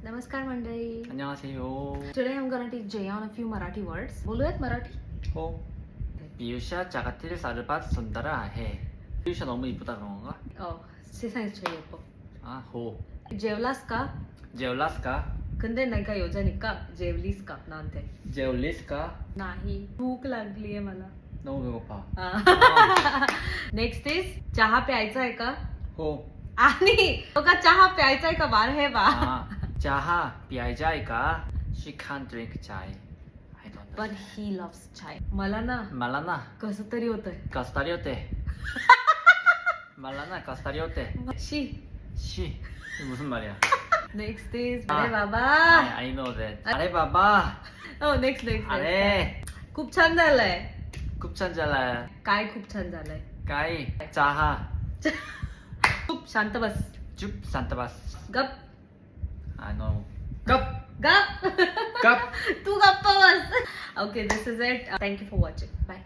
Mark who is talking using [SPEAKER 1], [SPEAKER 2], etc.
[SPEAKER 1] नमस्कार मंडळी.
[SPEAKER 2] 안녕하세요.
[SPEAKER 1] Today I'm gonna teach Jaya on a few Marathi words. बोलूयात मराठी?
[SPEAKER 2] 호. 피유샤 자가티를 사르밭 손다라 해. 피유샤 너무 이쁘다 그런 건가?
[SPEAKER 1] 세상에서 제일 예뻐.
[SPEAKER 2] 아, 호.
[SPEAKER 1] जेवलास का?
[SPEAKER 2] 제올라스카?
[SPEAKER 1] 근데 내가 여자니까 जेवलीस का 나한테.
[SPEAKER 2] 제올리스카?
[SPEAKER 1] नाही. भूक लागलीये मला.
[SPEAKER 2] 너무 배고파.
[SPEAKER 1] नेक्स्ट इज चहा प्यायचा आहे का?
[SPEAKER 2] 호.
[SPEAKER 1] आणि बघा चहा प्यायचा आहे का बाळ हे बा.
[SPEAKER 2] 자하 비아이자이가 She can't drink chai. I don't know.
[SPEAKER 1] But he loves chai. मला ना
[SPEAKER 2] 말라나
[SPEAKER 1] कसं तरी होतंय.
[SPEAKER 2] 가스타리오테. 말라나 가스타리오테.
[SPEAKER 1] शी.
[SPEAKER 2] 시. 이게 무슨 말이야?
[SPEAKER 1] नेक्स्ट इज अरे बाबा.
[SPEAKER 2] I know that. अरे बाबा.
[SPEAKER 1] नेक्स्ट
[SPEAKER 2] अरे.
[SPEAKER 1] खूप छान झालंय.
[SPEAKER 2] खूप छान झालाय.
[SPEAKER 1] काय खूप छान झालंय?
[SPEAKER 2] काय? चहा.
[SPEAKER 1] खूप शांत बस.
[SPEAKER 2] 쭉 산타바스.
[SPEAKER 1] गप
[SPEAKER 2] I know. गप.
[SPEAKER 1] गप
[SPEAKER 2] गप.
[SPEAKER 1] तू गप्प बस. Okay this is it. Thank you for watching. Bye.